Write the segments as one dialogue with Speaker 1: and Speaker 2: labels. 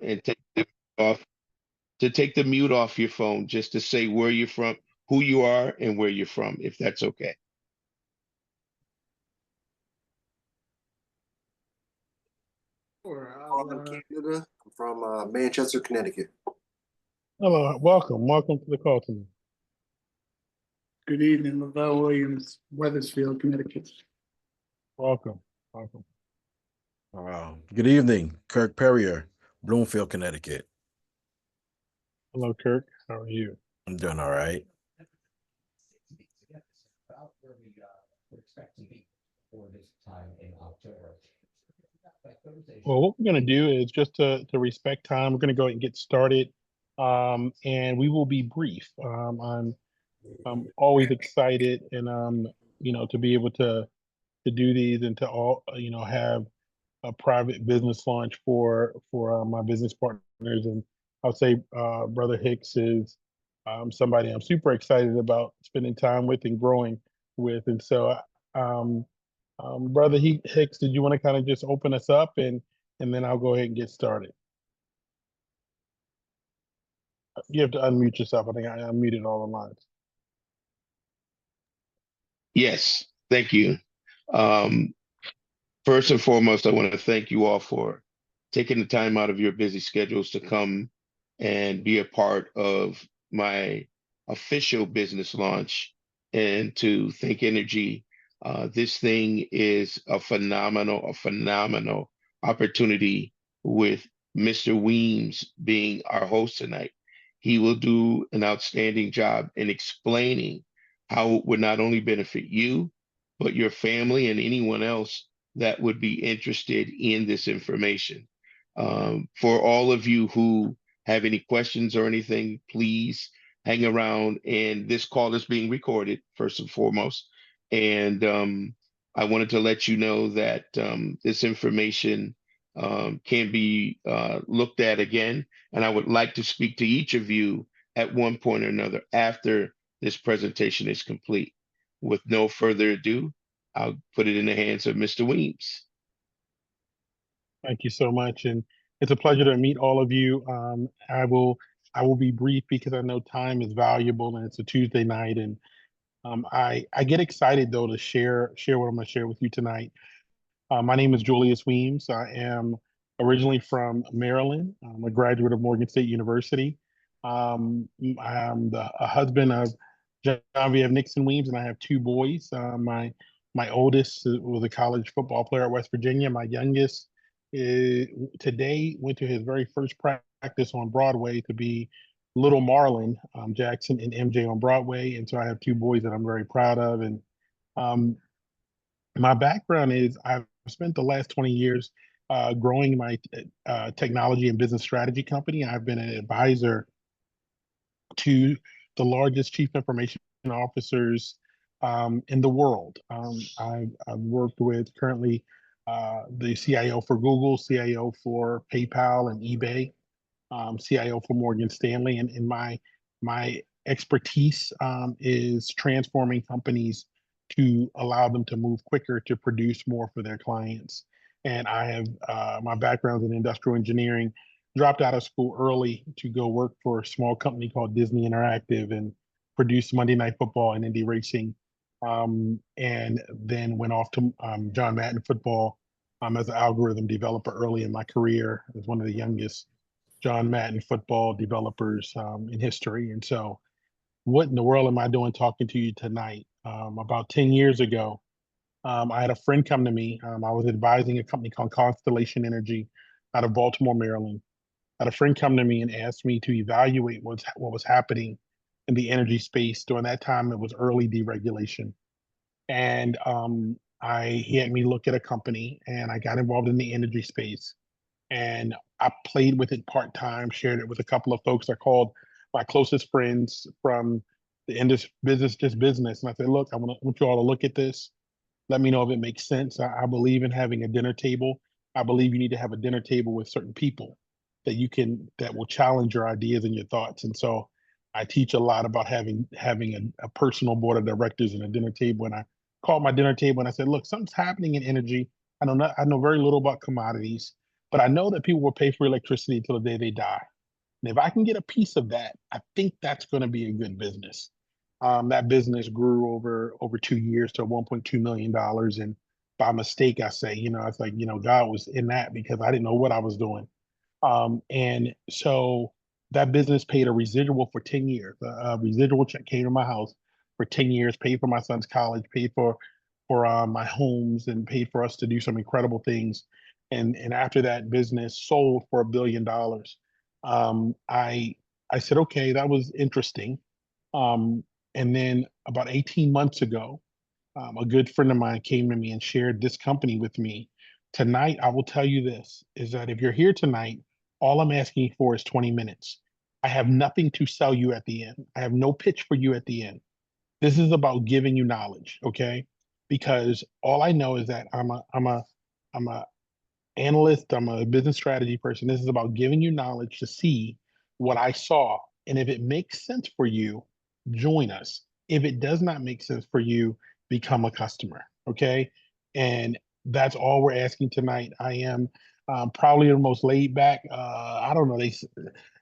Speaker 1: and take the off to take the mute off your phone, just to say where you're from, who you are, and where you're from, if that's okay.
Speaker 2: Sure.
Speaker 3: I'm in Canada. I'm from Manchester, Connecticut.
Speaker 4: Hello, welcome to the call tonight.
Speaker 2: Good evening, Lavelle Williams, Weathersfield, Connecticut.
Speaker 4: Welcome.
Speaker 5: Good evening, Kirk Perrier, Bloomfield, Connecticut.
Speaker 4: Hello, Kirk. How are you?
Speaker 5: I'm doing all right.
Speaker 6: About where we expect to be for this time in October.
Speaker 4: Well, what we're going to do is just to respect time, we're going to go ahead and get started, and we will be brief. I'm always excited and to be able to do these and to all have a private business launch for my business partners. And I'll say Brother Hicks is somebody I'm super excited about spending time with and growing with. And so, Brother Hicks, did you want to kind of just open us up and then I'll go ahead and get started. You have to unmute yourself. I think I unmuted all the lines.
Speaker 1: Yes, thank you. First and foremost, I want to thank you all for taking the time out of your busy schedules to come and be a part of my official business launch and to Think Energy. This thing is a phenomenal opportunity with Mr. Weems being our host tonight. He will do an outstanding job in explaining how it would not only benefit you, but your family and anyone else that would be interested in this information. For all of you who have any questions or anything, please hang around. And this call is being recorded, first and foremost. And I wanted to let you know that this information can be looked at again. And I would like to speak to each of you at one point or another after this presentation is complete. With no further ado, I'll put it in the hands of Mr. Weems.
Speaker 4: Thank you so much, and it's a pleasure to meet all of you. I will be brief because I know time is valuable, and it's a Tuesday night, and I get excited though to share what I'm going to share with you tonight. My name is Julius Weems. I am originally from Maryland. I'm a graduate of Morgan State University. I'm a husband of John V. F. Nixon Weems, and I have two boys. My oldest was a college football player at West Virginia. My youngest today went to his very first practice on Broadway to be Little Marlon Jackson and MJ on Broadway. And so I have two boys that I'm very proud of. And my background is I've spent the last 20 years growing my technology and business strategy company. I've been an advisor to the largest chief information officers in the world. I've worked with currently the CIO for Google, CIO for PayPal and eBay, CIO for Morgan Stanley, and my expertise is transforming companies to allow them to move quicker to produce more for their clients. And I have my background in industrial engineering. Dropped out of school early to go work for a small company called Disney Interactive and produce Monday Night Football and Indy Racing. And then went off to John Madden Football as an algorithm developer early in my career as one of the youngest John Madden Football developers in history. And so what in the world am I doing talking to you tonight? About 10 years ago, I had a friend come to me. I was advising a company called Constellation Energy out of Baltimore, Maryland. I had a friend come to me and asked me to evaluate what was happening in the energy space. During that time, it was early deregulation. And he had me look at a company, and I got involved in the energy space. And I played with it part-time, shared it with a couple of folks I called my closest friends from the industry, business. And I said, look, I want you all to look at this. Let me know if it makes sense. I believe in having a dinner table. I believe you need to have a dinner table with certain people that will challenge your ideas and your thoughts. And so I teach a lot about having a personal board of directors and a dinner table. And I called my dinner table and I said, look, something's happening in energy. I know very little about commodities, but I know that people will pay for electricity until the day they die. And if I can get a piece of that, I think that's going to be a good business. That business grew over 2 years to $1.2 million, and by mistake, I say, it's like God was in that because I didn't know what I was doing. And so that business paid a residual for 10 years. A residual check came to my house for 10 years, paid for my son's college, paid for my homes, and paid for us to do some incredible things. And after that business sold for $1 billion, I said, okay, that was interesting. Um, and then about 18 months ago, a good friend of mine came to me and shared this company with me. Tonight, I will tell you this, is that if you're here tonight, all I'm asking for is 20 minutes. I have nothing to sell you at the end. I have no pitch for you at the end. This is about giving you knowledge, okay? Because all I know is that I'm a analyst, I'm a business strategy person. This is about giving you knowledge to see what I saw. And if it makes sense for you, join us. If it does not make sense for you, become a customer. Okay. And that's all we're asking tonight. I am probably the most laid back, I don't know,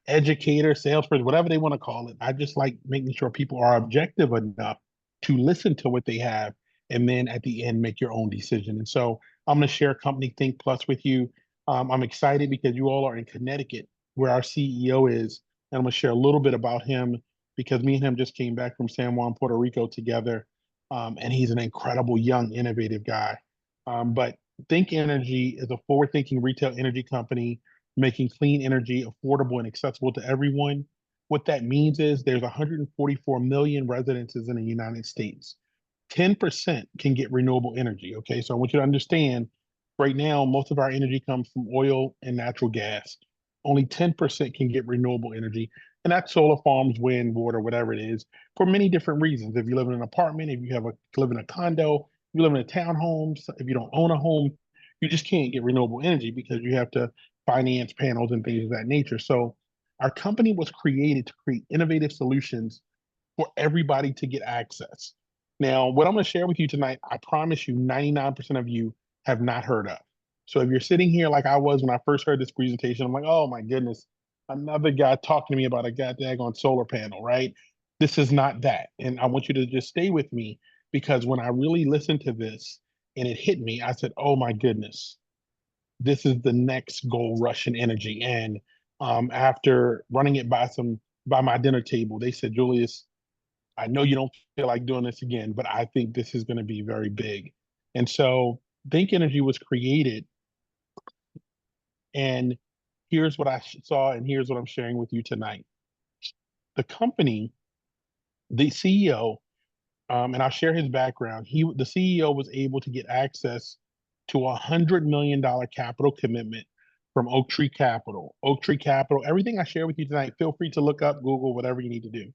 Speaker 4: educator, salesperson, whatever they want to call it. I just like making sure people are objective enough to listen to what they have and then at the end make your own decision. And so I'm going to share Company Think Plus with you. I'm excited because you all are in Connecticut, where our CEO is, and I'm going to share a little bit about him because me and him just came back from San Juan, Puerto Rico together, and he's an incredible, young, innovative guy. But Think Energy is a forward-thinking retail energy company making clean energy affordable and accessible to everyone. What that means is there's 144 million residences in the United States. 10% can get renewable energy. Okay, so I want you to understand right now, most of our energy comes from oil and natural gas. Only 10% can get renewable energy, and that's solar farms, wind, water, whatever it is, for many different reasons. If you live in an apartment, if you live in a condo, you live in a townhome, if you don't own a home, you just can't get renewable energy because you have to finance panels and things of that nature. So our company was created to create innovative solutions for everybody to get access. Now, what I'm going to share with you tonight, I promise you 99% of you have not heard of. So if you're sitting here like I was when I first heard this presentation, I'm like, oh my goodness, another guy talking to me about a goddamn solar panel, right? This is not that. And I want you to just stay with me because when I really listened to this and it hit me, I said, oh my goodness, this is the next gold rush in energy. And after running it by my dinner table, they said, Julius, I know you don't feel like doing this again, but I think this is going to be very big. And so Think Energy was created, and here's what I saw, and here's what I'm sharing with you tonight. The company, the CEO, and I'll share his background. The CEO was able to get access to $100 million capital commitment from Oak Tree Capital. Oak Tree Capital, everything I share with you tonight, feel free to look up, Google, whatever you need to do.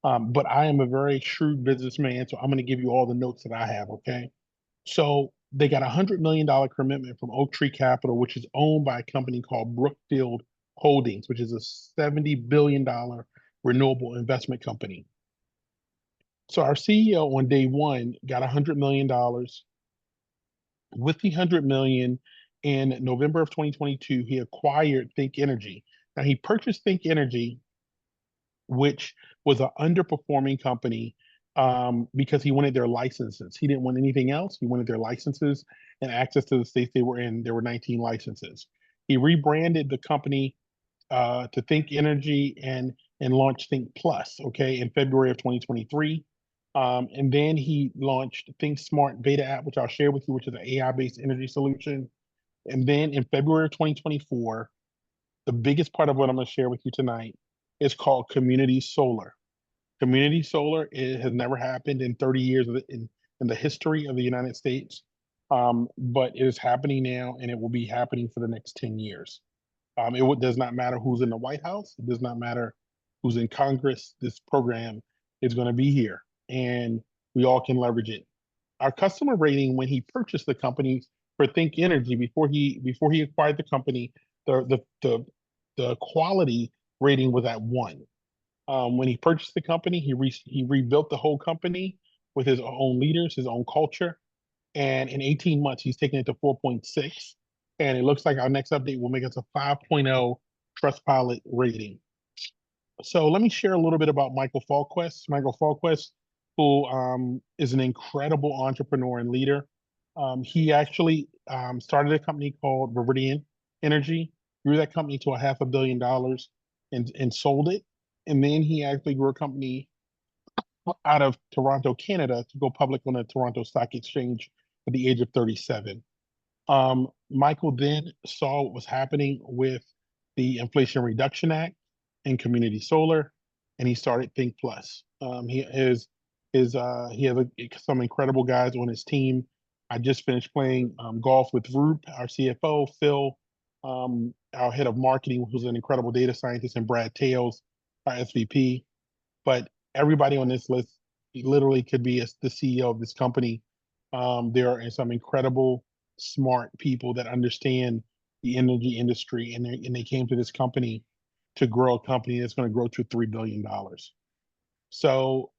Speaker 4: But I am a very shrewd businessman, so I'm going to give you all the notes that I have, okay? So they got $100 million commitment from Oak Tree Capital, which is owned by a company called Brookfield Holdings, which is a $70 billion renewable investment company. So our CEO on day one got $100 million. With the 100 million in November of 2022, he acquired Think Energy. Now he purchased Think Energy, which was an underperforming company, because he wanted their licenses. He didn't want anything else. He wanted their licenses and access to the states they were in. There were 19 licenses. He rebranded the company to Think Energy and launched Think Plus, okay, in February of 2023. And then he launched Think Smart Beta app, which I'll share with you, which is an AI-based energy solution. And then in February of 2024, the biggest part of what I'm going to share with you tonight is called Community Solar. Community solar has never happened in 30 years in the history of the United States, but it is happening now, and it will be happening for the next 10 years. It does not matter who's in the White House. It does not matter who's in Congress. This program is going to be here, and we all can leverage it. Our customer rating when he purchased the company for Think Energy before he acquired the company, the quality rating was at 1. When he purchased the company, he rebuilt the whole company with his own leaders, his own culture, and in 18 months he's taken it to 4.6. And it looks like our next update will make us a 5.0 Trustpilot rating. So let me share a little bit about Michael Falquist. Michael Falquist, who is an incredible entrepreneur and leader. He actually started a company called Viridian Energy, grew that company to $500 million and sold it. And then he actually grew a company out of Toronto, Canada, to go public on the Toronto Stock Exchange at the age of 37. Michael then saw what was happening with the Inflation Reduction Act and community solar, and he started Think Plus. He has some incredible guys on his team. I just finished playing golf with Roop, our CFO, Phil, our head of marketing, who's an incredible data scientist, and Brad Tales, our SVP. But everybody on this list literally could be the CEO of this company. There are some incredible, smart people that understand the energy industry, and they came to this company to grow a company that's going to grow to $3 billion. So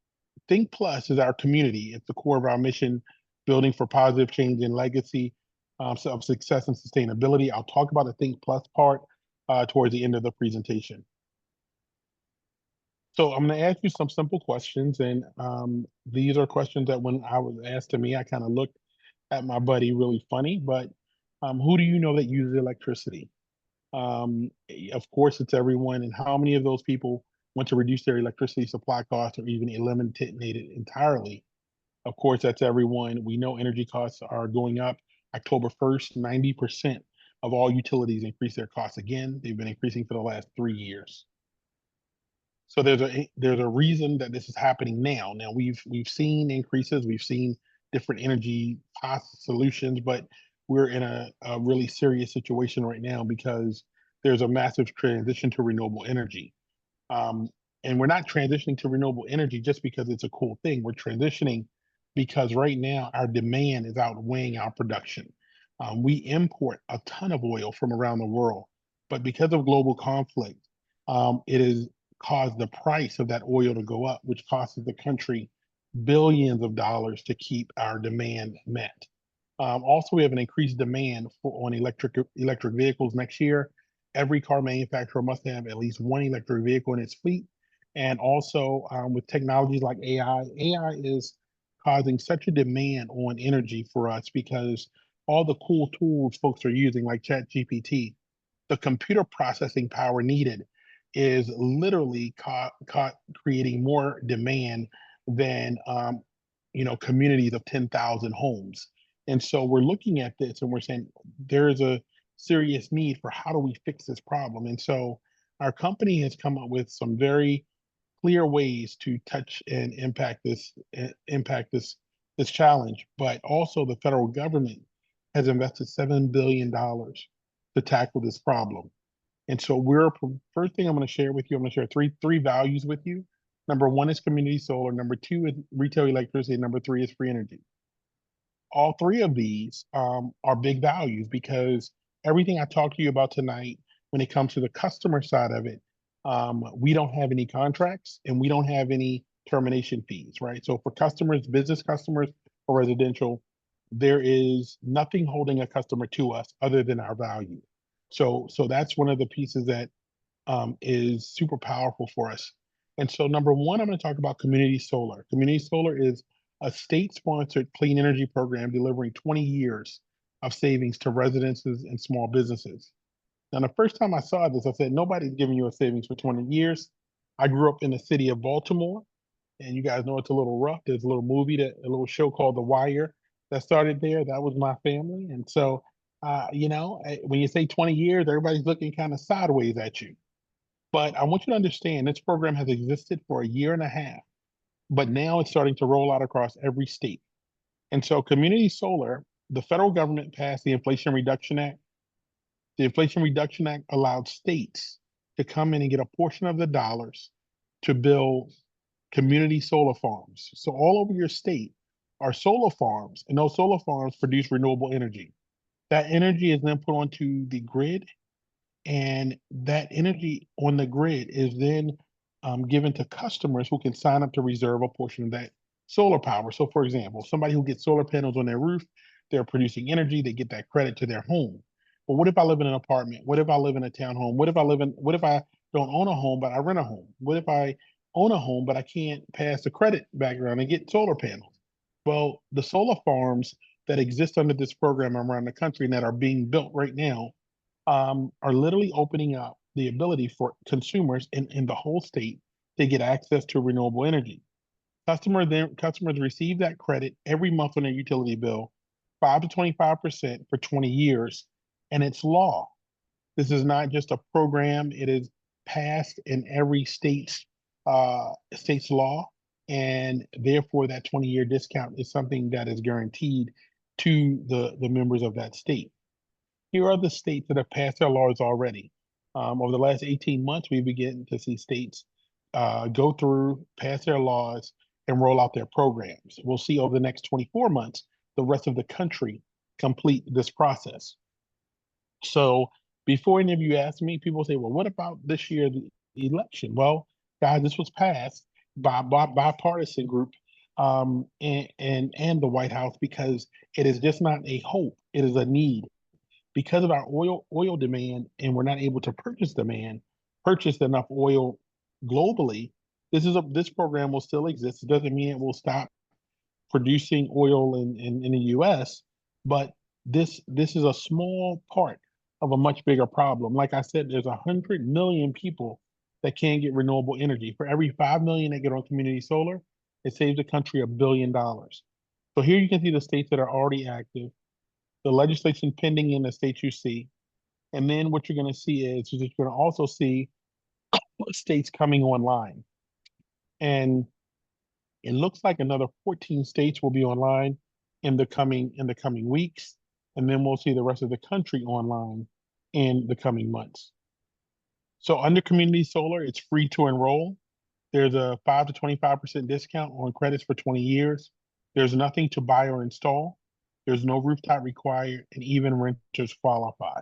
Speaker 4: Think Plus is our community. It's the core of our mission, building for positive change and legacy of success and sustainability. I'll talk about the Think Plus part towards the end of the presentation. So I'm going to ask you some simple questions, and these are questions that when I was asked to me, I kind of looked at my buddy really funny, but who do you know that uses electricity? Of course, it's everyone. And how many of those people want to reduce their electricity supply costs or even eliminate it entirely? Of course, that's everyone. We know energy costs are going up. October 1st, 90% of all utilities increase their costs again. They've been increasing for the last 3 years. So there's a reason that this is happening now. Now we've seen increases, we've seen different energy cost solutions, but we're in a really serious situation right now because there's a massive transition to renewable energy. Um, and we're not transitioning to renewable energy just because it's a cool thing. We're transitioning because right now our demand is outweighing our production. We import a ton of oil from around the world, but because of global conflict, it has caused the price of that oil to go up, which costs the country billions of dollars to keep our demand met. Also, we have an increased demand on electric vehicles next year. Every car manufacturer must have at least one electric vehicle in its fleet. And also, with technologies like AI is causing such a demand on energy for us because all the cool tools folks are using, like ChatGPT, the computer processing power needed is literally creating more demand than communities of 10,000 homes. And so we're looking at this and we're saying there is a serious need for how do we fix this problem. And so our company has come up with some very clear ways to touch and impact this challenge. But also the federal government has invested $7 billion to tackle this problem. And so first thing I'm going to share with you, I'm going to share three values with you. Number one is community solar. Number two is retail electricity. And number three is free energy. All three of these are big values because everything I talked to you about tonight, when it comes to the customer side of it, we don't have any contracts and we don't have any termination fees, right? So for customers, business customers or residential, there is nothing holding a customer to us other than our value. So that's one of the pieces that is super powerful for us. And so number one, I'm going to talk about community solar. Community solar is a state-sponsored clean energy program delivering 20 years of savings to residences and small businesses. Now, the first time I saw this, I said, nobody's giving you a savings for 20 years. I grew up in the city of Baltimore, and you guys know it's a little rough. There's a little show called The Wire that started there. That was my family. And so, when you say 20 years, everybody's looking kind of sideways at you. But I want you to understand this program has existed for a year and a half, but now it's starting to roll out across every state. And so community solar, the federal government passed the Inflation Reduction Act. The Inflation Reduction Act allowed states to come in and get a portion of the dollars to build community solar farms. So all over your state are solar farms, and those solar farms produce renewable energy. That energy is then put onto the grid, and that energy on the grid is then given to customers who can sign up to reserve a portion of that solar power. So for example, somebody who gets solar panels on their roof, they're producing energy, they get that credit to their home. But what if I live in an apartment? What if I live in a townhome? What if I don't own a home, but I rent a home? What if I own a home, but I can't pass the credit background and get solar panels? Well, the solar farms that exist under this program around the country and that are being built right now are literally opening up the ability for consumers in the whole state to get access to renewable energy. Customers receive that credit every month on their utility bill, 5 to 25% for 20 years, and it's law. This is not just a program; it is passed in every state's law, and therefore that 20-year discount is something that is guaranteed to the members of that state. Here are the states that have passed their laws already. Over the last 18 months, we begin to see states go through, pass their laws, and roll out their programs. We'll see over the next 24 months the rest of the country complete this process. So before any of you ask me, people say, well, what about this year's election? Well, guys, this was passed by bipartisan group and the White House because it is just not a hope, it is a need. Because of our oil demand and we're not able to purchase enough oil globally, this program will still exist. It doesn't mean it will stop producing oil in the US, but this is a small part of a much bigger problem. Like I said, there's 100 million people that can't get renewable energy. For every 5 million that get on community solar, it saves the country $1 billion. So here you can see the states that are already active, the legislation pending in the states you see, and then what you're going to see is you're going to also see states coming online. And it looks like another 14 states will be online in the coming weeks, and then we'll see the rest of the country online in the coming months. So under community solar, it's free to enroll. There's a 5 to 25% discount on credits for 20 years. There's nothing to buy or install. There's no rooftop required, and even renters qualify.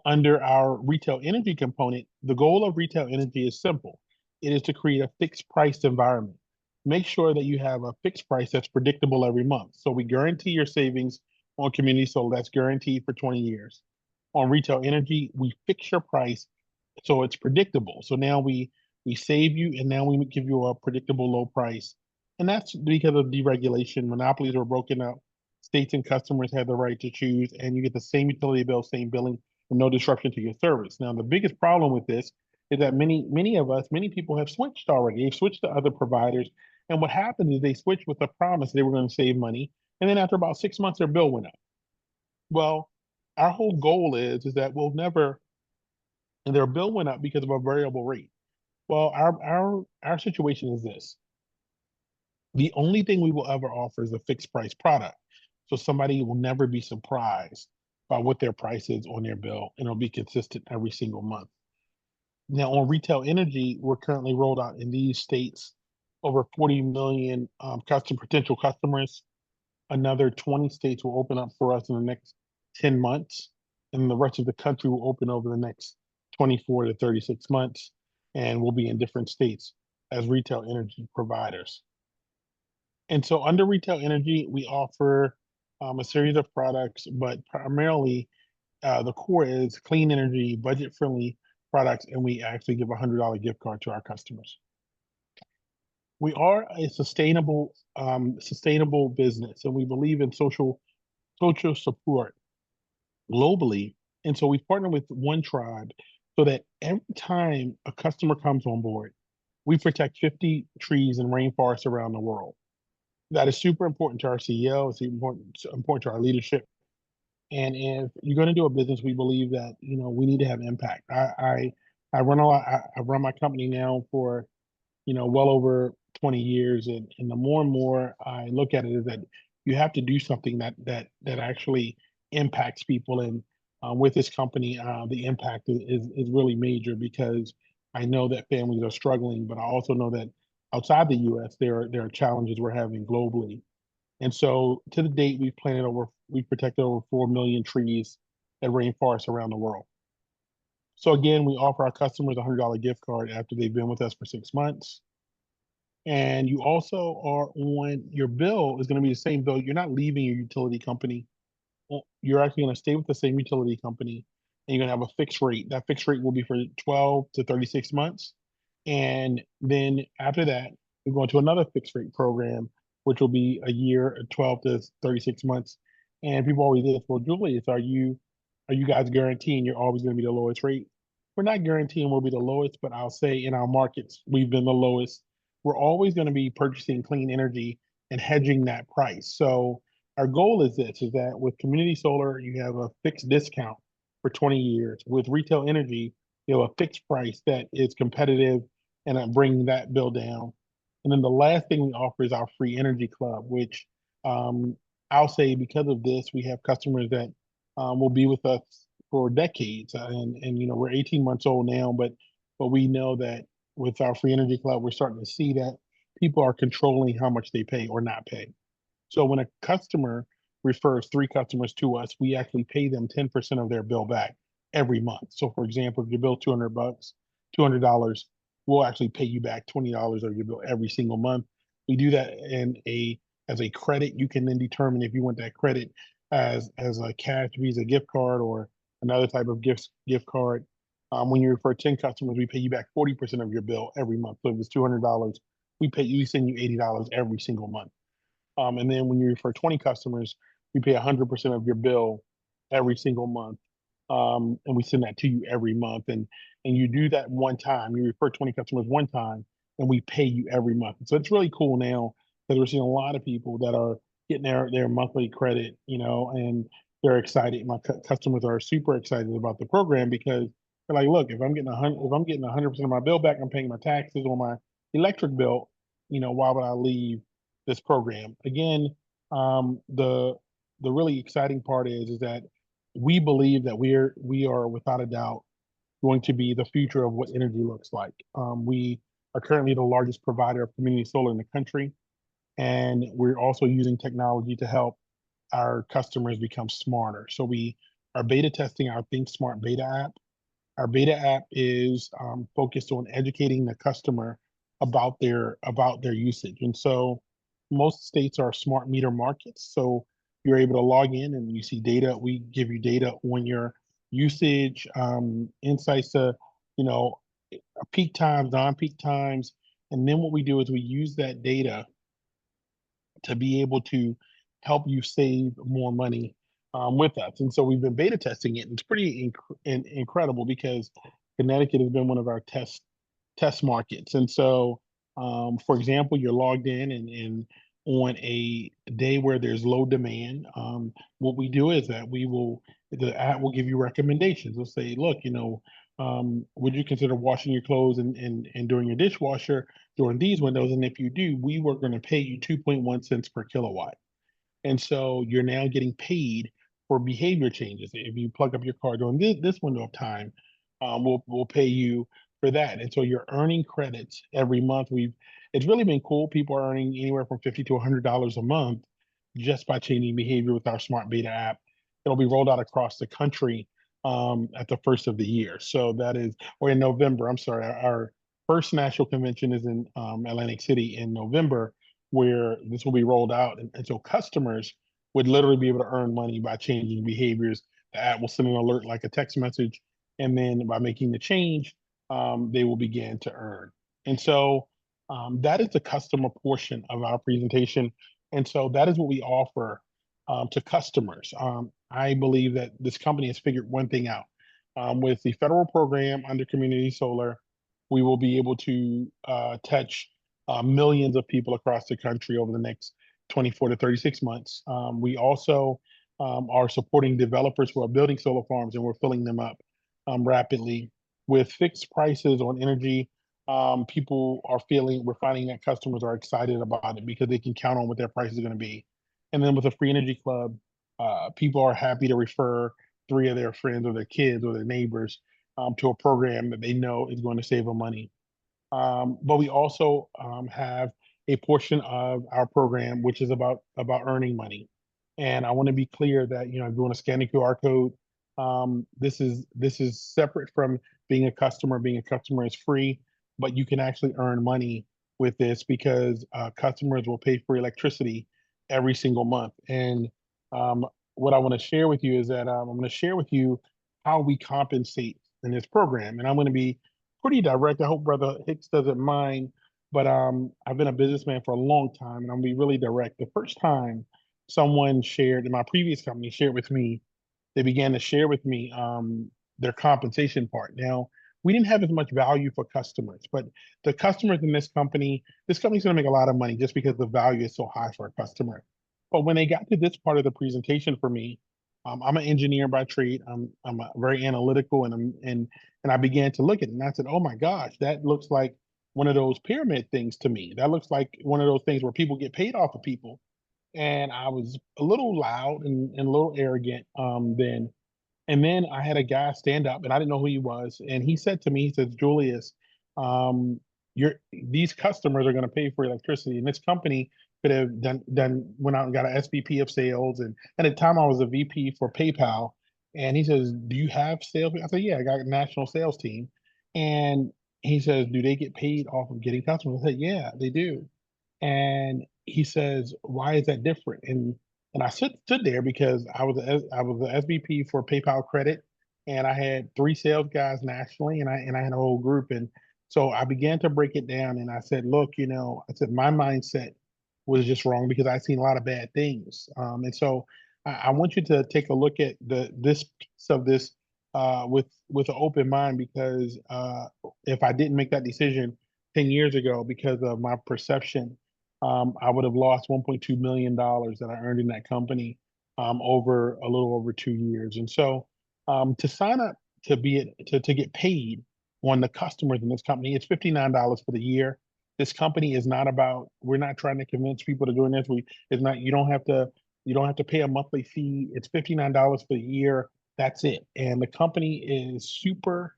Speaker 4: Under our retail energy component, the goal of retail energy is simple. It is to create a fixed price environment. Make sure that you have a fixed price that's predictable every month. So we guarantee your savings on community solar. That's guaranteed for 20 years. On retail energy, we fix your price so it's predictable. So now we save you, and now we give you a predictable low price. And that's because of deregulation. Monopolies are broken up. States and customers have the right to choose, and you get the same utility bill, same billing, with no disruption to your service. Now, the biggest problem with this is that many people have switched already. They've switched to other providers, and what happens is they switch with the promise they were going to save money, and then after about 6 months, their bill went up. Well, our whole goal is that we'll never, and their bill went up because of a variable rate. Well, our situation is this. The only thing we will ever offer is a fixed price product. So somebody will never be surprised by what their price is on their bill, and it'll be consistent every single month. Now, on retail energy, we're currently rolled out in these states over 40 million potential customers. Another 20 states will open up for us in the next 10 months, and the rest of the country will open over the next 24 to 36 months, and we'll be in different states as retail energy providers. And so under retail energy, we offer a series of products, but primarily the core is clean energy, budget-friendly products, and we actually give a $100 gift card to our customers. We are a sustainable business, and we believe in social support globally. And so we partner with One Tribe so that every time a customer comes on board, we protect 50 trees and rainforests around the world. That is super important to our CEO. It's important to our leadership. And if you're going to do a business, we believe that we need to have impact. I run I've run my company now for well over 20 years, and the more and more I look at it is that you have to do something that actually impacts people. And with this company, the impact is really major because I know that families are struggling, but I also know that outside the U.S. there are challenges we're having globally. And so to the date, we've protected over 4 million trees and rainforests around the world. So again, we offer our customers a $100 gift card after they've been with us for 6 months. And you also are on your bill is going to be the same bill. You're not leaving your utility company you're actually going to stay with the same utility company, and you're going to have a fixed rate. That fixed rate will be for 12 to 36 months. And then after that, you're going to another fixed rate program, which will be a year, 12 to 36 months. And people always ask, well, Julius, are you guys guaranteeing you're always going to be the lowest rate? We're not guaranteeing we'll be the lowest, but I'll say in our markets, we've been the lowest. We're always going to be purchasing clean energy and hedging that price. So our goal is this, is that with community solar, you have a fixed discount for 20 years. With retail energy, you have a fixed price that is competitive and bringing that bill down. And then the last thing we offer is our free energy club, which um, I'll say because of this, we have customers that will be with us for decades. And you know, we're 18 months old now, but we know that with our free energy club, we're starting to see that people are controlling how much they pay or not pay. So when a customer refers 3 customers to us, we actually pay them 10% of their bill back every month. So for example, if your bill $200, $200, we'll actually pay you back $20 of your bill every single month. We do that as a credit. You can then determine if you want that credit as a cash Visa gift card or another type of gift card. When you refer 10 customers, we pay you back 40% of your bill every month. So if it's $200, we send you $80 every single month. And then when you refer 20 customers, we pay 100% of your bill every single month. And we send that to you every month. And you do that one time. You refer 20 customers one time, and we pay you every month. So it's really cool now because we're seeing a lot of people that are getting their monthly credit, you know, and they're excited. My customers are super excited about the program because they're like, look, if I'm getting 100% of my bill back, I'm paying my taxes on my electric bill. You know, why would I leave this program? Again, the really exciting part is that we believe that we are without a doubt going to be the future of what energy looks like. We are currently the largest provider of community solar in the country, and we're also using technology to help our customers become smarter. So we are beta testing our Think Smart beta app. Our beta app is focused on educating the customer about their usage. And so most states are smart meter markets. So you're able to log in and you see data. We give you data on your usage, insights to, you know, peak times, non-peak times. And then what we do is we use that data to be able to help you save more money with us. And so we've been beta testing it. And it's pretty incredible because Connecticut has been one of our test markets. And so, for example, you're logged in and on a day where there's low demand, what we do is that the app will give you recommendations. It'll say, look, you know, would you consider washing your clothes and doing your dishwasher during these windows? And if you do, we were going to pay you 2.1 cents per kilowatt. And so you're now getting paid for behavior changes. If you plug up your car during this window of time, we'll pay you for that. And so you're earning credits every month. It's really been cool. People are earning anywhere from $50 to $100 a month just by changing behavior with our smart beta app. It'll be rolled out across the country at the first of the year. So that is, or in November. I'm sorry, our first national convention is in Atlantic City in November, where this will be rolled out. And so customers would literally be able to earn money by changing behaviors. The app will send an alert like a text message. And then by making the change, they will begin to earn. And so that is the customer portion of our presentation. And so that is what we offer to customers. I believe that this company has figured one thing out. With the federal program under community solar, we will be able to touch millions of people across the country over the next 24 to 36 months. We also are supporting developers who are building solar farms, and we're filling them up rapidly with fixed prices on energy. We're finding that customers are excited about it because they can count on what their price is going to be. And then with a free energy club, people are happy to refer 3 of their friends or their kids or their neighbors to a program that they know is going to save them money. But we also have a portion of our program which is about earning money. And I want to be clear that, you know, if you want to scan the QR code, this is separate from being a customer. Being a customer is free, but you can actually earn money with this because customers will pay for electricity every single month. And what I want to share with you is that I'm going to share with you how we compensate in this program, and I'm going to be pretty direct. I hope Brother Hicks doesn't mind, but I've been a businessman for a long time, and I'm going to be really direct. The first time someone shared in my previous company shared with me, they began to share with me their compensation part. Now, we didn't have as much value for customers, but the customers in this company's going to make a lot of money just because the value is so high for a customer. But when they got to this part of the presentation for me, I'm an engineer by trade. I'm a very analytical, and I began to look at it, and I said, "Oh my gosh, that looks like one of those pyramid things to me. That looks like one of those things where people get paid off of people." And I was a little loud and a little arrogant then. And then I had a guy stand up, and I didn't know who he was, and he said to me, he says, "Julius, um, these customers are going to pay for electricity, and this company could have done went out and got an SVP of sales, and at the time I was a VP for PayPal." And he says, "Do you have sales?" I said, "Yeah, I got a national sales team." And he says, "Do they get paid off of getting customers?" I said, "Yeah, they do." And he says, "Why is that different?" And I stood there because I was the SVP for PayPal Credit, and I had 3 sales guys nationally, and I had a whole group. And so I began to break it down, and I said, "Look, I said my mindset was just wrong because I've seen a lot of bad things." And so I want you to take a look at this piece of this with an open mind, because if I didn't make that decision 10 years ago because of my perception, I would have lost $1.2 million that I earned in that company over a little over 2 years. And so to sign up to get paid on the customers in this company, it's $59 for the year. This company is not about, we're not trying to convince people to doing this. It's not, you don't have to pay a monthly fee. It's $59 for the year. That's it. And the company is super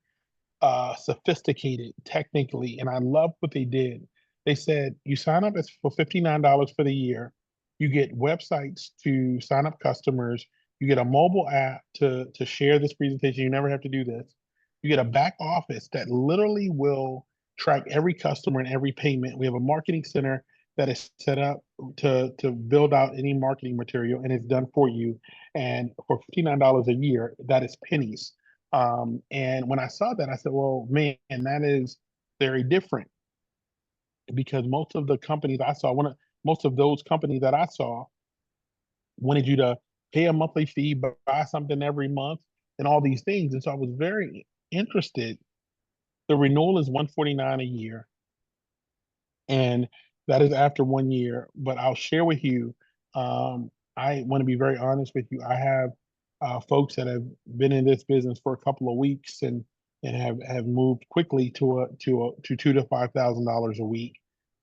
Speaker 4: sophisticated technically, and I love what they did. They said you sign up as for $59 for the year. You get websites to sign up customers. You get a mobile app to share this presentation. You never have to do this. You get a back office that literally will track every customer and every payment. We have a marketing center that is set up to build out any marketing material, and it's done for you. And for $59 a year, that is pennies. And when I saw that, I said, "Well, man, that is very different," because most of those companies that I saw wanted you to pay a monthly fee, buy something every month, and all these things. And so I was very interested. The renewal is 149 a year, and that is after 1 year. But I'll share with you, I want to be very honest with you. I have folks that have been in this business for a couple of weeks and have moved quickly to $2,000 to $5,000 a week.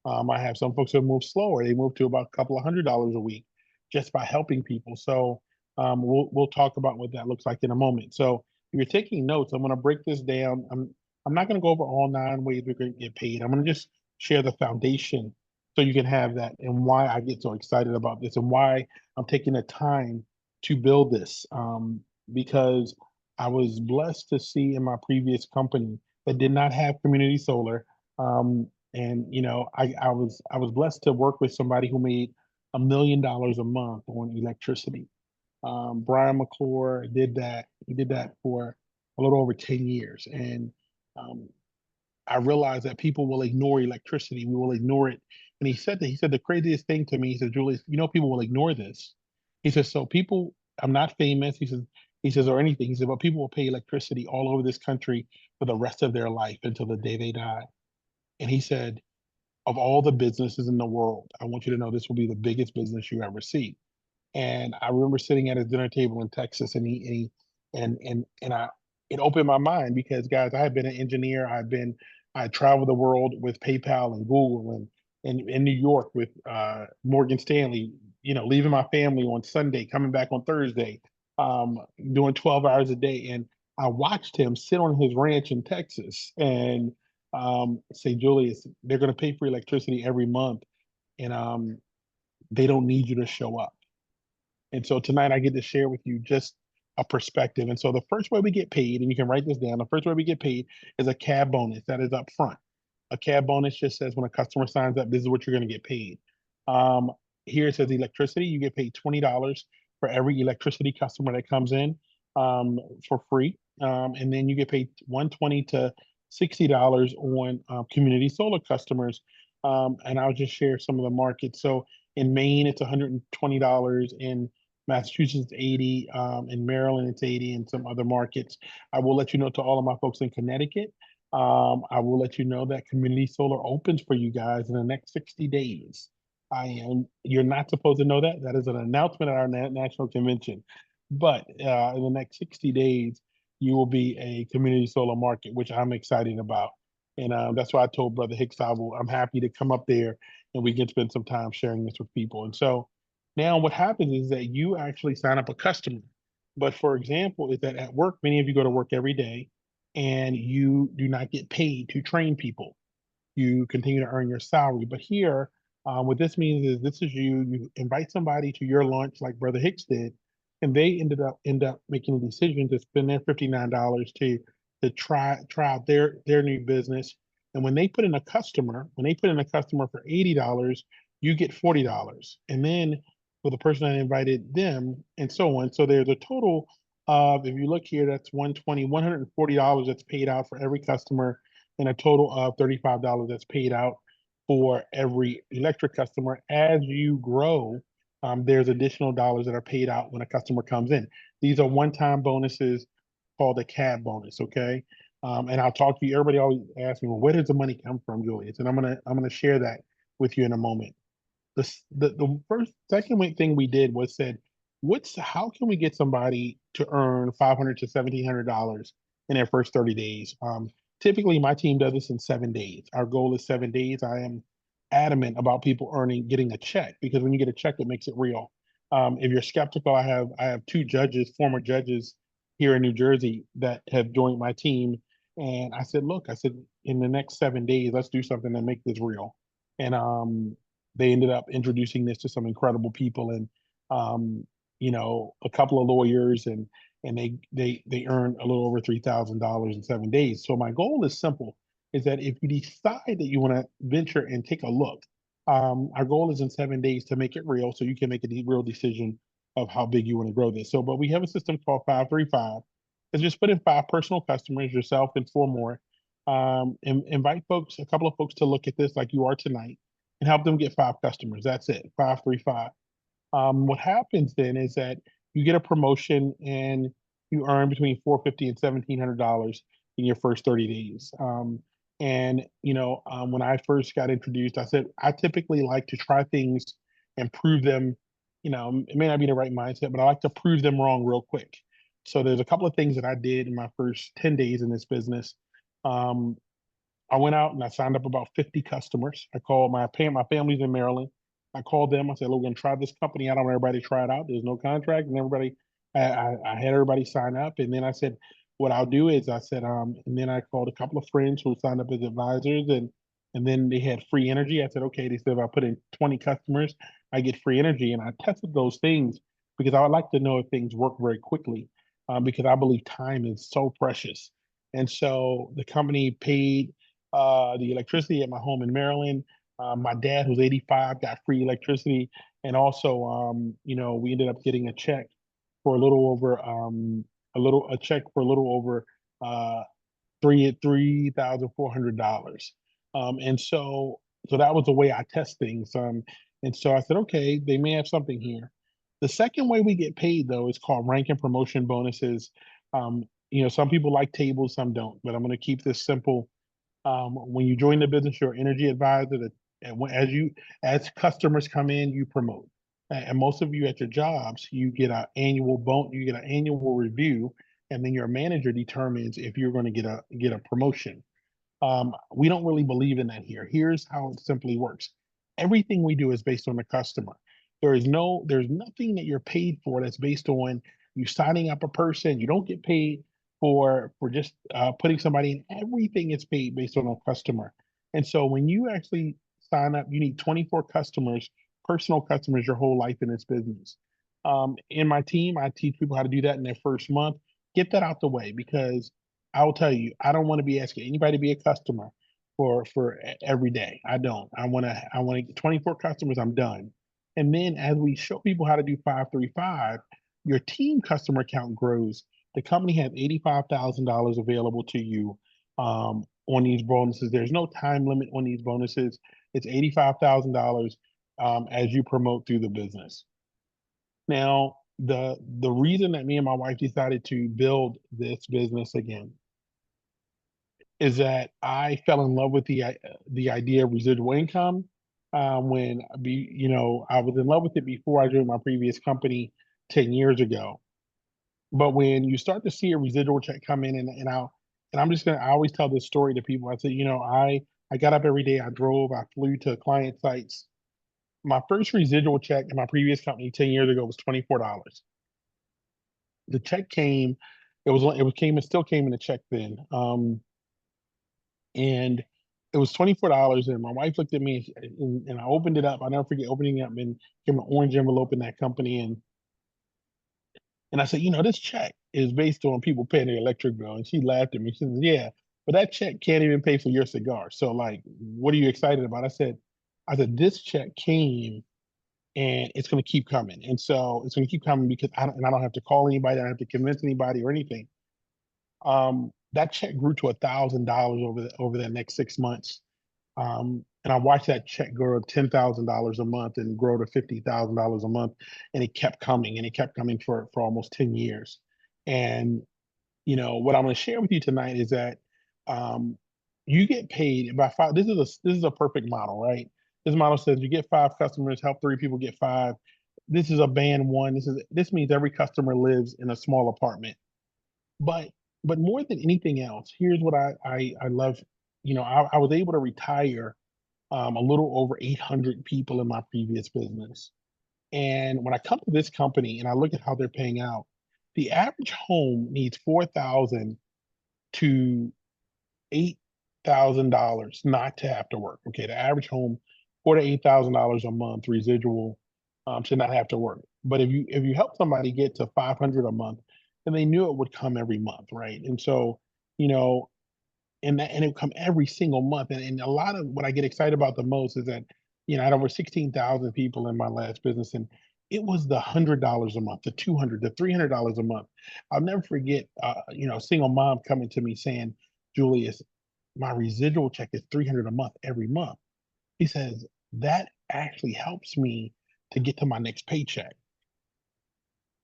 Speaker 4: I have some folks that move slower. They move to about a couple of $100 a week just by helping people. So we'll talk about what that looks like in a moment. So if you're taking notes, I'm going to break this down. I'm not going to go over all 9 ways we're going to get paid. I'm going to just share the foundation so you can have that, and why I get so excited about this, and why I'm taking the time to build this. Because I was blessed to see in my previous company that did not have community solar. And I was blessed to work with somebody who made $1 million a month on electricity. Brian McClure did that. He did that for a little over 10 years. And um, I realized that people will ignore electricity. We will ignore it. And he said the craziest thing to me. He said, "Julius, people will ignore this." He says, "So people, I'm not famous." He says, "Or anything." He said, "But people will pay electricity all over this country for the rest of their life until the day they die." And he said, "Of all the businesses in the world, I want you to know this will be the biggest business you ever see." And I remember sitting at his dinner table in Texas, and I it opened my mind, because guys, I had been an engineer. I traveled the world with PayPal and Google, and in New York with Morgan Stanley. Leaving my family on Sunday, coming back on Thursday, doing 12 hours a day. And I watched him sit on his ranch in Texas and say, "Julius, they're going to pay for electricity every month, and they don't need you to show up." And so tonight I get to share with you just a perspective. And so the first way we get paid, and you can write this down, the first way we get paid is a cab bonus that is up front. A cab bonus just says when a customer signs up, this is what you're going to get paid. Here it says electricity, you get paid $20 for every electricity customer that comes in for free. And then you get paid $120 to $60 on community solar customers. And I'll just share some of the markets. So in Maine, it's $120. In Massachusetts, it's 80. In Maryland, it's 80. In some other markets, I will let you know, to all of my folks in Connecticut, I will let you know that community solar opens for you guys in the next 60 days. You're not supposed to know that. That is an announcement at our national convention. But in the next 60 days, you will be a community solar market, which I'm excited about. And that's why I told Brother Hicks I'm happy to come up there and we can spend some time sharing this with people. And so now what happens is that you actually sign up a customer. But for example, is that at work, many of you go to work every day and you do not get paid to train people. You continue to earn your salary. But here, what this means is this is you invite somebody to your lunch like Brother Hicks did, and they end up making a decision to spend their $59 to try out their new business. And when they put in a customer for $80, you get $40. And then for the person that invited them, and so on. So there's a total of, if you look here, that's $140 that's paid out for every customer, and a total of $35 that's paid out for every electric customer. As you grow, there's additional dollars that are paid out when a customer comes in. These are one-time bonuses called a CAB bonus, okay? And I'll talk to you. Everybody always asks me, well, where does the money come from, Julius? And I'm gonna share that with you in a moment. The second thing we did was said, how can we get somebody to earn $500 to $1,700 in their first 30 days? Typically, my team does this in 7 days. Our goal is 7 days. I am adamant about people getting a check, because when you get a check, it makes it real. If you're skeptical, I have two former judges here in New Jersey that have joined my team, and I said, look, in the next 7 days, let's do something to make this real. And they ended up introducing this to some incredible people, and a couple of lawyers, and they earn a little over $3,000 in 7 days. So my goal is simple: is that if you decide that you want to venture and take a look, our goal is in 7 days to make it real, so you can make a real decision of how big you want to grow this. So, but we have a system called 535. It's just put in 5 personal customers, yourself and 4 more. And invite a couple of folks to look at this like you are tonight, and help them get 5 customers. That's it, 535. What happens then is that you get a promotion and you earn between $450 and $1,700 in your first 30 days. When I first got introduced, I said I typically like to try things and prove them. It may not be the right mindset, but I like to prove them wrong real quick. So there's a couple of things that I did in my first 10 days in this business. I went out and I signed up about 50 customers. I called my family's in Maryland. I called them. I said, look, we're going to try this company out. I want everybody to try it out. There's no contract. And I had everybody sign up. And then I said, what I'll do is and then I called a couple of friends who signed up as advisors, and then they had free energy. I said, okay, they said, if I put in 20 customers, I get free energy. And I tested those things because I would like to know if things work very quickly, because I believe time is so precious. And so the company paid the electricity at my home in Maryland. My dad, who's 85, got free electricity, and also, we ended up getting a check for a little over uh, $3,400. And so that was the way I test things. And so I said, okay, they may have something here. The second way we get paid, though, is called rank and promotion bonuses. Some people like tables, some don't, but I'm going to keep this simple. When you join the business, you're an energy advisor. As customers come in, you promote. And most of you at your jobs, you get an annual review, and then your manager determines if you're going to get a promotion. We don't really believe in that here. Here's how it simply works. Everything we do is based on the customer. There's nothing that you're paid for that's based on you signing up a person. You don't get paid for just putting somebody in. Everything is paid based on a customer. And so when you actually sign up, you need 24 customers, personal customers, your whole life in this business. In my team, I teach people how to do that in their first month. Get that out the way, because I will tell you, I don't want to be asking anybody to be a customer for every day. I don't. I want to get 24 customers. I'm done. And then as we show people how to do 535, your team customer count grows. The company has $85,000 available to you on these bonuses. There's no time limit on these bonuses. It's $85,000 as you promote through the business. Now, the reason that me and my wife decided to build this business again is that I fell in love with the idea of residual income. When I was in love with it before I joined my previous company 10 years ago. But when you start to see a residual check come in, I always tell this story to people. I say, I got up every day, I drove, I flew to client sites. My first residual check in my previous company 10 years ago was $24. The check came, it still came in a check then. And it was $24. And my wife looked at me and I opened it up. I'll never forget opening it up and came an orange envelope in that company. And I said, this check is based on people paying their electric bill. And she laughed at me. She said, yeah, but that check can't even pay for your cigar. So like, what are you excited about? I said, this check came and it's going to keep coming. And so it's going to keep coming because I don't have to call anybody. I don't have to convince anybody or anything. That check grew to $1,000 over the next 6 months. And I watched that check grow to $10,000 a month and grow to $50,000 a month. And it kept coming and it kept coming for almost 10 years. And, what I'm going to share with you tonight is that you get paid by five. This is a perfect model, right? This model says you get 5 customers, help 3 people get 5. This is a band 1. This means every customer lives in a small apartment. But more than anything else, here's what I love. I was able to retire a little over 800 people in my previous business. And when I come to this company and I look at how they're paying out, the average home needs $4,000 to $8,000 not to have to work. Okay, the average home, $4,000 to $8,000 a month residual should not have to work. But if you help somebody get to 500 a month, then they knew it would come every month, right? And so, you know, and it would come every single month. And a lot of what I get excited about the most is that, I had over 16,000 people in my last business, and it was the $100 a month, the $200, the $300 a month. I'll never forget, a single mom coming to me saying, Julius, my residual check is 300 a month every month. He says, that actually helps me to get to my next paycheck.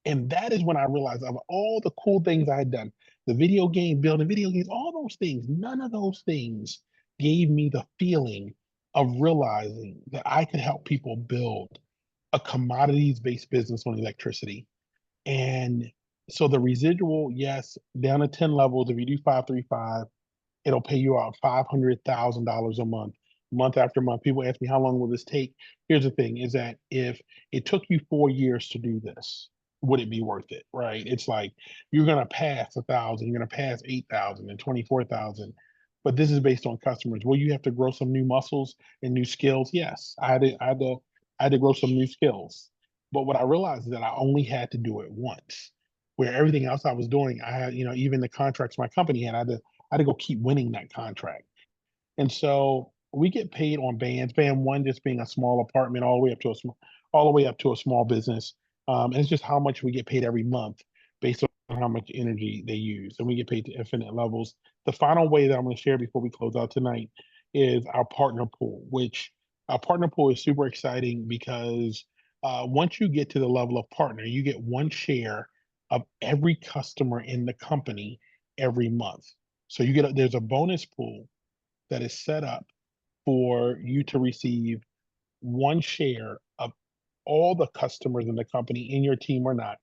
Speaker 4: And that is when I realized of all the cool things I had done, the video game, building video games, all those things, none of those things gave me the feeling of realizing that I could help people build a commodities-based business on electricity. And so the residual, yes, down to 10 levels, if you do 535, it'll pay you out $500,000 a month after month. People ask me, how long will this take? Here's the thing is that if it took you 4 years to do this, would it be worth it? Right? It's like you're going to pass 1,000, you're going to pass 8,000 and 24,000. But this is based on customers. Will you have to grow some new muscles and new skills? Yes, I had to grow some new skills. But what I realized is that I only had to do it once. Where everything else I was doing, I had, even the contracts my company had, I had to go keep winning that contract. And so we get paid on bands. Band 1 just being a small apartment, all the way up to a small business. And it's just how much we get paid every month based on how much energy they use, and we get paid to infinite levels. The final way that I'm going to share before we close out tonight is our partner pool, which our partner pool is super exciting because once you get to the level of partner, you get 1 share of every customer in the company every month. So there's a bonus pool that is set up for you to receive 1 share of all the customers in the company in your team or not.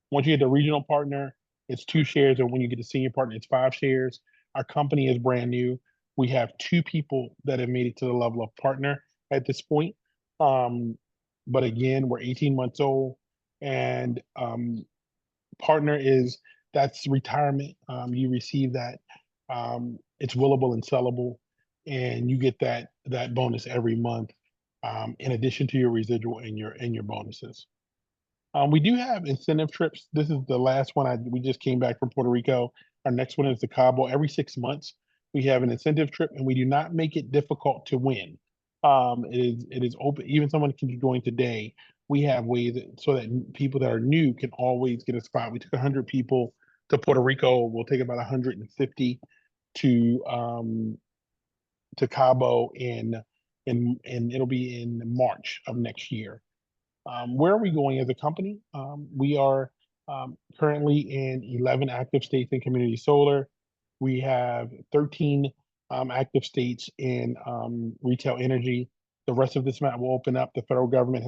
Speaker 4: Once you get the regional partner, it's 2 shares, and when you get the senior partner, it's 5 shares. Our company is brand new. We have 2 people that have made it to the level of partner at this point. But again, we're 18 months old, and partner that's retirement. You receive that. It's willable and sellable, and you get that bonus every month, in addition to your residual and your bonuses. We do have incentive trips. This is the last one. We just came back from Puerto Rico. Our next one is the Cabo. Every 6 months, we have an incentive trip, and we do not make it difficult to win. It is open. Even someone can join today. We have ways so that people that are new can always get a spot. We took 100 people to Puerto Rico. We'll take about 150 to Cabo in it'll be in March of next year. Where are we going as a company? We are currently in 11 active states in community solar. We have 13 active states in retail energy. The rest of this map will open up. The federal government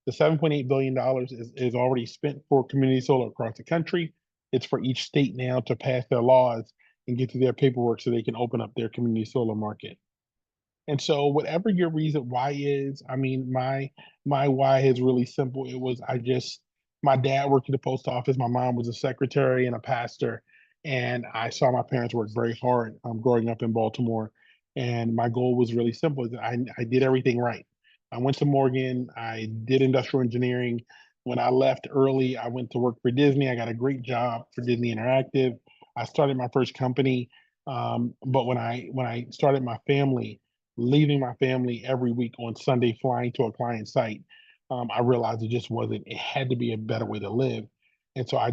Speaker 4: the $7.8 billion is already spent for community solar across the country. It's for each state now to pass their laws and get through their paperwork so they can open up their community solar market. And so whatever your reason why is, I mean, my why is really simple. It was my dad worked at the post office, my mom was a secretary and a pastor, and I saw my parents work very hard growing up in Baltimore. And my goal was really simple, is that I did everything right. I went to Morgan, I did industrial engineering. When I left early, I went to work for Disney. I got a great job for Disney Interactive. I started my first company. But when I started my family, leaving my family every week on Sunday, flying to a client site, I realized it just wasn't. It had to be a better way to live, and so I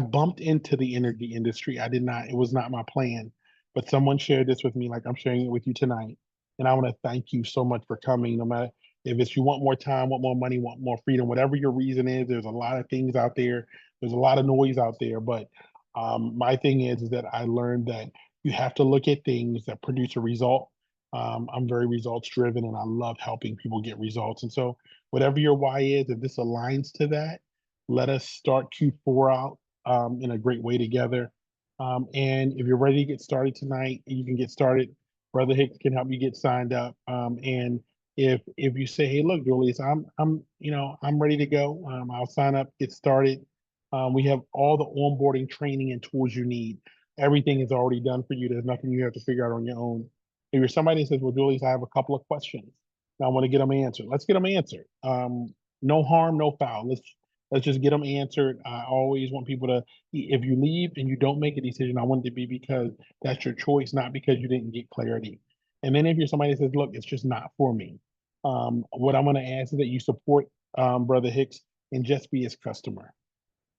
Speaker 4: bumped into the energy industry. I did not. It was not my plan, but someone shared this with me, like I'm sharing it with you tonight, and I want to thank you so much for coming. No matter if it's you want more time, want more money, want more freedom, whatever your reason is. There's a lot of things out there. There's a lot of noise out there, but my thing is that I learned that you have to look at things that produce a result. I'm very results driven and I love helping people get results. And so, whatever your why is, if this aligns to that, let us start Q4 out in a great way together. And if you're ready to get started tonight, you can get started. Brother Hicks can help you get signed up. And if you say, "Hey, look, Julius, I'm ready to go. I'll sign up, get started." We have all the onboarding training and tools you need. Everything is already done for you. There's nothing you have to figure out on your own. If you're somebody that says, well, Julius, I have a couple of questions, and I want to get them answered. Let's get them answered. No harm, no foul. Let's just get them answered. I always want people to, if you leave and you don't make a decision, I want it to be because that's your choice, not because you didn't get clarity. And then if you're somebody that says, look, it's just not for me, what I'm going to ask is that you support Brother Hicks and just be his customer.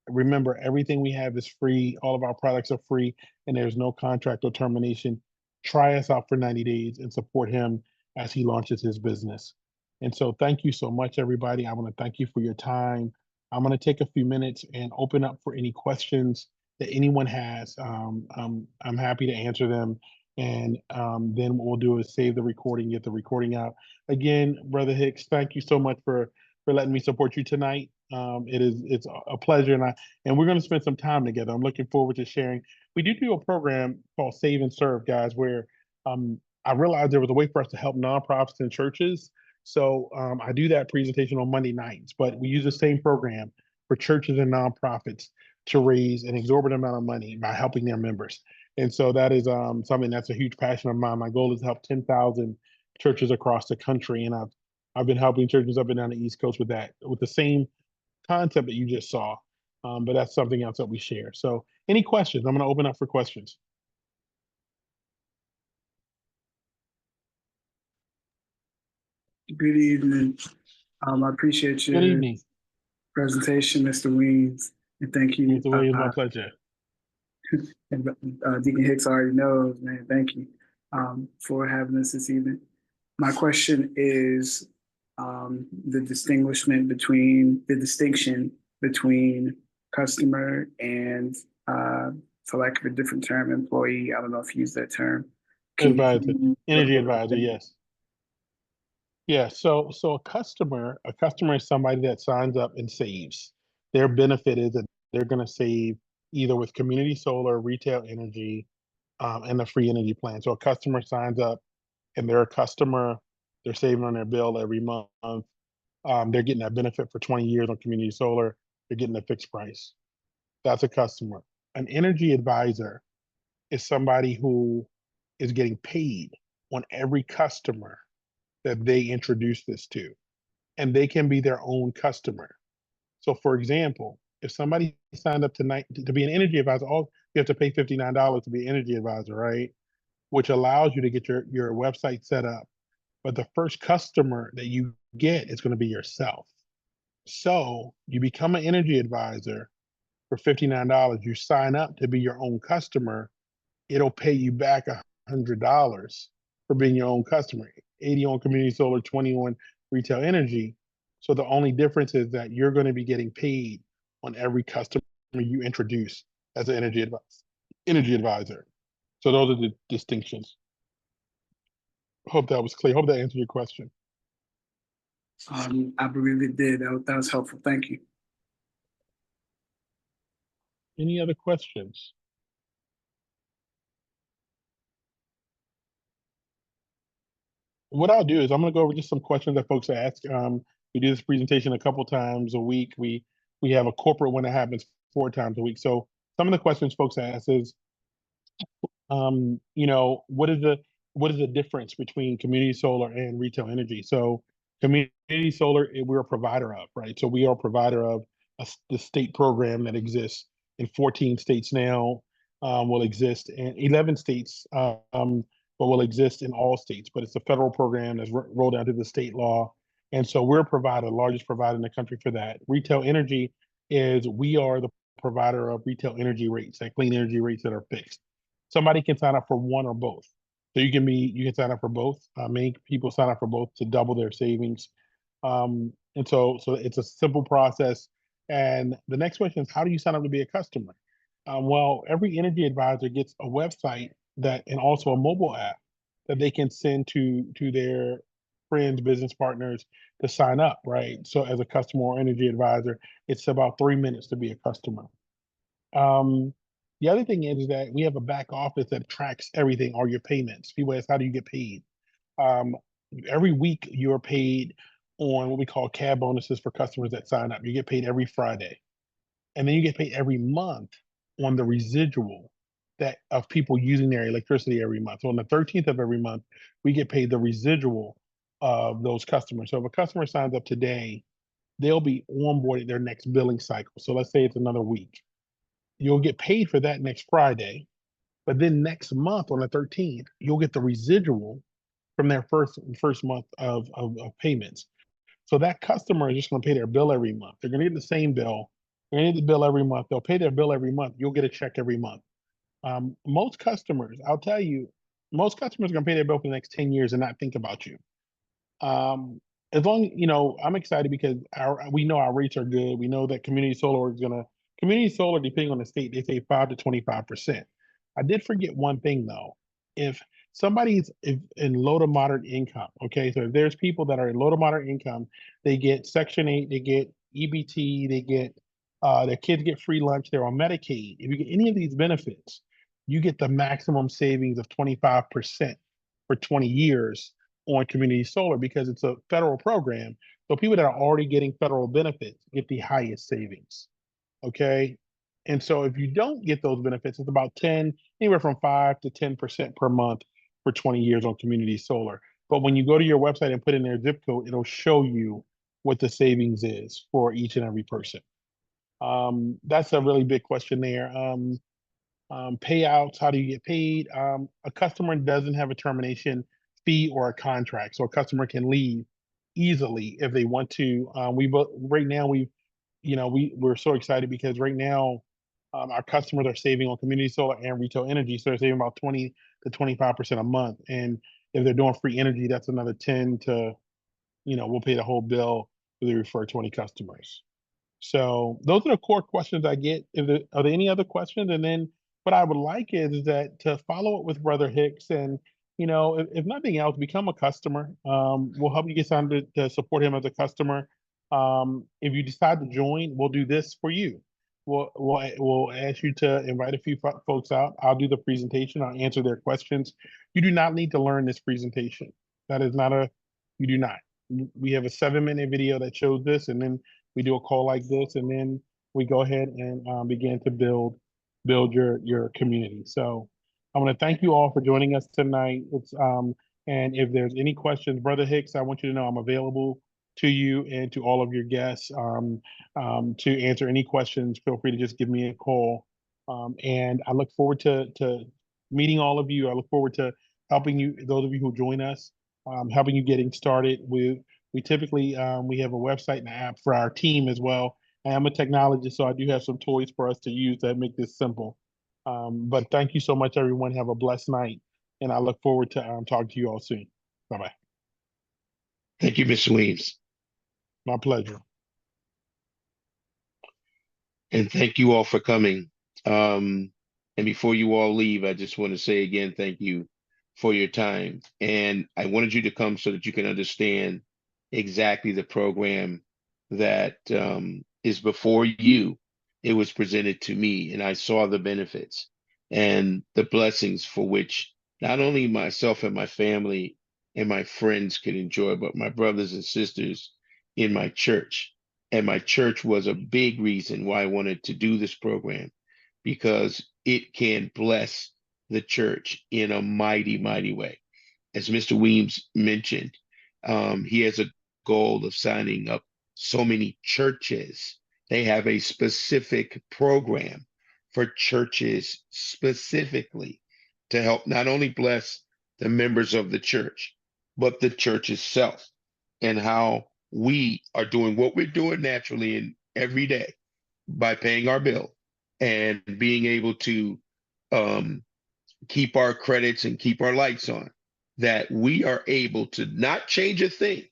Speaker 4: Remember, everything we have is free. All of our products are free, and there's no contract or termination. Try us out for 90 days and support him as he launches his business. And so, thank you so much, everybody. I want to thank you for your time. I'm going to take a few minutes and open up for any questions that anyone has. I'm happy to answer them. And then what we'll do is save the recording, get the recording out. Again, Brother Hicks, thank you so much for letting me support you tonight. It's a pleasure, and we're going to spend some time together. I'm looking forward to sharing. We do a program called Save and Serve, guys, where I realized there was a way for us to help nonprofits and churches. So I do that presentation on Monday nights, but we use the same program for churches and nonprofits to raise an exorbitant amount of money by helping their members. And so that is something that's a huge passion of mine. My goal is to help 10,000 churches across the country, and I've been helping churches up and down the East Coast with that, with the same concept that you just saw. But that's something else that we share. So any questions? I'm going to open up for questions.
Speaker 2: Good evening. I appreciate
Speaker 4: Good
Speaker 2: your
Speaker 4: evening.
Speaker 2: presentation, Mr. Weems, and thank you.
Speaker 4: Mr. Williams, my pleasure.
Speaker 2: And Deacon Hicks already knows, man. Thank you for having us this evening. My question is the distinction between customer and, for lack of a different term, employee. I don't know if you use that term.
Speaker 4: Advisor, energy advisor, yes. Yeah, so a customer is somebody that signs up and saves. Their benefit is that they're going to save either with community solar, retail energy, and the free energy plan. So a customer signs up and they're a customer, they're saving on their bill every month. They're getting that benefit for 20 years on community solar. They're getting a fixed price. That's a customer. An energy advisor is somebody who is getting paid on every customer that they introduce this to, and they can be their own customer. So, for example, if somebody signed up tonight to be an energy advisor, all you have to pay $59 to be an energy advisor, right? which allows you to get your website set up. But the first customer that you get is going to be yourself. So you become an energy advisor for $59. You sign up to be your own customer. It'll pay you back $100 for being your own customer. 80 on community solar, 20 on retail energy. So the only difference is that you're going to be getting paid on every customer you introduce as an energy advisor. So those are the distinctions. Hope that was clear. Hope that answered your question.
Speaker 2: I believe it did. That was helpful. Thank you.
Speaker 4: Any other questions? What I'll do is I'm going to go over just some questions that folks ask. We do this presentation a couple times a week. We have a corporate one that happens 4 times a week. So some of the questions folks ask is, what is the difference between community solar and retail energy? So community solar, we're a provider of, right? So we are a provider of the state program that exists in 14 states now, will exist in 11 states, but will exist in all states. But it's a federal program that's rolled out to the state law. And so we're a provider, largest provider in the country for that. Retail energy we are the provider of retail energy rates, like clean energy rates that are fixed. Somebody can sign up for one or both. So you can sign up for both. Many people sign up for both to double their savings. And so it's a simple process. And the next question is, how do you sign up to be a customer? Well, every energy advisor gets a website and also a mobile app that they can send to their friends, business partners to sign up, right? So as a customer or energy advisor, it's about 3 minutes to be a customer. The other thing is that we have a back office that tracks everything, all your payments. People ask, how do you get paid? Um, every week you're paid on what we call CAB bonuses for customers that sign up. You get paid every Friday. And then you get paid every month on the residual that of people using their electricity every month. So on the 13th of every month, we get paid the residual of those customers. So if a customer signs up today, they'll be onboarded their next billing cycle. So let's say it's another week. You'll get paid for that next Friday, but then next month on the 13th, you'll get the residual from their first month of payments. So that customer is just going to pay their bill every month. They're going to get the same bill. They're going to get the bill every month. They'll pay their bill every month. You'll get a check every month. Most customers, I'll tell you, most customers are going to pay their bill for the next 10 years and not think about you. As long, I'm excited because we know our rates are good. We know that community solar, depending on the state, they say 5 to 25%. I did forget one thing though. If somebody's in low to moderate income, okay, so if there's people that are in low to moderate income, they get Section 8, they get EBT, they get their kids get free lunch, they're on Medicaid. If you get any of these benefits, you get the maximum savings of 25% for 20 years on community solar because it's a federal program. So people that are already getting federal benefits get the highest savings. Okay. And so if you don't get those benefits, it's about anywhere from 5 to 10% per month for 20 years on community solar. But when you go to your website and put in their zip code, it'll show you what the savings is for each and every person. That's a really big question there. Payouts, how do you get paid? A customer doesn't have a termination fee or a contract, so a customer can leave easily if they want to. Right now we're so excited because right now our customers are saving on community solar and retail energy, so they're saving about 20 to 25% a month. And if they're doing free energy, that's another 10 to, we'll pay the whole bill if they refer 20 customers. So those are the core questions I get. Are there any other questions? And then what I would like is that to follow up with Brother Hicks and, if nothing else, become a customer. We'll help you get started to support him as a customer. If you decide to join, we'll do this for you. We'll ask you to invite a few folks out. I'll do the presentation. I'll answer their questions. You do not need to learn this presentation. You do not. We have a 7-minute video that shows this, and then we do a call like this, and then we go ahead and begin to build your community. So I want to thank you all for joining us tonight. And if there's any questions, Brother Hicks, I want you to know I'm available to you and to all of your guests to answer any questions. Feel free to just give me a call. And I look forward to meeting all of you. I look forward to helping you, those of you who join us, helping you getting started. We typically we have a website and an app for our team as well. I am a technologist, so I do have some toys for us to use that make this simple. But thank you so much, everyone. Have a blessed night, and I look forward to talking to you all soon. Bye bye.
Speaker 1: Thank you, Mr. Weems.
Speaker 4: My pleasure.
Speaker 1: And thank you all for coming. And before you all leave, I just want to say again, thank you for your time. And I wanted you to come so that you can understand exactly the program that is before you. It was presented to me, and I saw the benefits and the blessings for which not only myself and my family and my friends could enjoy, but my brothers and sisters in my church. And my church was a big reason why I wanted to do this program because it can bless the church in a mighty, mighty way. As Mr. Weems mentioned, he has a goal of signing up so many churches. They have a specific program for churches specifically to help not only bless the members of the church, but the church itself and how we are doing what we're doing naturally and every day by paying our bill and being able to um, keep our credits and keep our lights on, that we are able to not change a thing,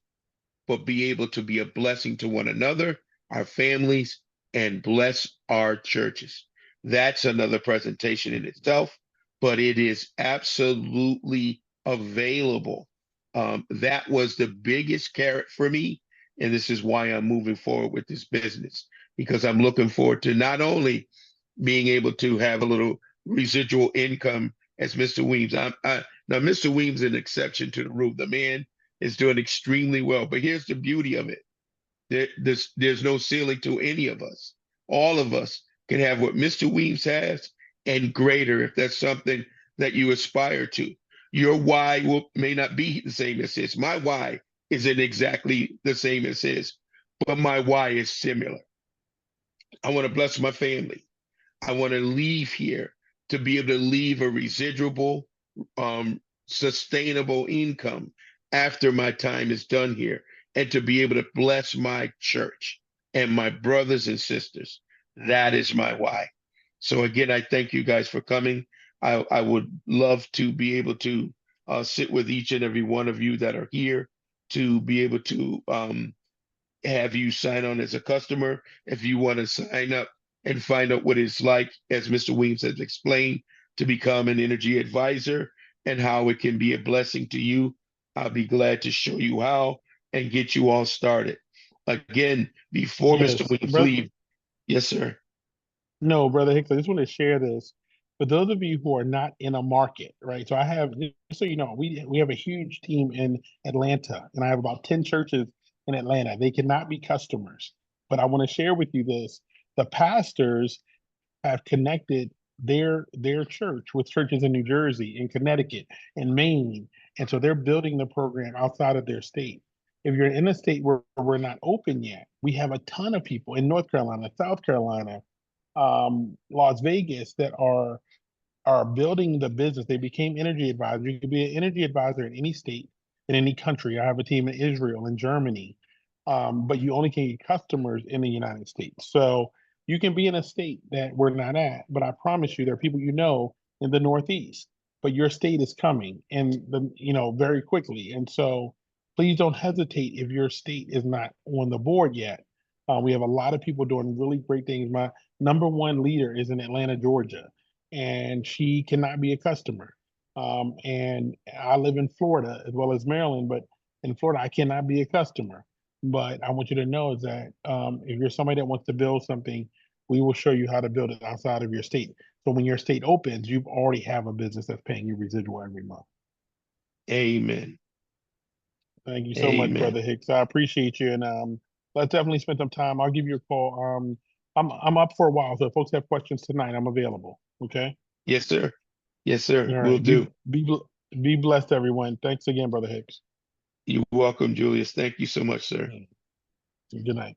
Speaker 1: but be able to be a blessing to one another, our families, and bless our churches. That's another presentation in itself, but it is absolutely available. That was the biggest carrot for me. And this is why I'm moving forward with this business, because I'm looking forward to not only being able to have a little residual income as Mr. Weems. Now, Mr. Weems is an exception to the rule. The man is doing extremely well. But here's the beauty of it. There's no ceiling to any of us. All of us can have what Mr. Weems has and greater if that's something that you aspire to. Your why may not be the same as his. My why isn't exactly the same as his, but my why is similar. I want to bless my family. I want to leave here to be able to leave a residual, sustainable income after my time is done here, and to be able to bless my church and my brothers and sisters. That is my why. So again, I thank you guys for coming. I would love to be able to sit with each and every one of you that are here to be able to have you sign on as a customer. If you want to sign up and find out what it's like, as Mr. Weems has explained, to become an energy advisor and how it can be a blessing to you, I'll be glad to show you how and get you all started. Again, before Mr.
Speaker 4: Yes,
Speaker 1: Weems leave, yes, sir.
Speaker 4: no, Brother Hicks, I just want to share this. For those of you who are not in a market, right? So I have, just so you know, we have a huge team in Atlanta, and I have about 10 churches in Atlanta. They cannot be customers, but I want to share with you this. The pastors have connected their church with churches in New Jersey, in Connecticut, in Maine, and so they're building the program outside of their state. If you're in a state where we're not open yet, we have a ton of people in North Carolina, South Carolina, Las Vegas that are building the business. They became energy advisors. You could be an energy advisor in any state, in any country. I have a team in Israel and Germany, but you only can get customers in the United States. So you can be in a state that we're not at, but I promise you, there are people you know in the Northeast. But your state is coming, and very quickly. And so, please don't hesitate if your state is not on the board yet. We have a lot of people doing really great things. My number one leader is in Atlanta, Georgia, and she cannot be a customer. And I live in Florida as well as Maryland, but in Florida, I cannot be a customer. But I want you to know is that if you're somebody that wants to build something, we will show you how to build it outside of your state. So when your state opens, you already have a business that's paying you residual every month.
Speaker 1: Amen.
Speaker 4: Thank you so much,
Speaker 1: Amen.
Speaker 4: Brother Hicks. I appreciate you, and let's definitely spend some time. I'll give you a call. I'm up for a while, so if folks have questions tonight, I'm available. Okay.
Speaker 1: Yes, sir. Yes, sir.
Speaker 4: All
Speaker 1: Will
Speaker 4: right.
Speaker 1: do.
Speaker 4: Be blessed, everyone. Thanks again, Brother Hicks.
Speaker 1: You're welcome, Julius. Thank you so much, sir.
Speaker 4: Good night.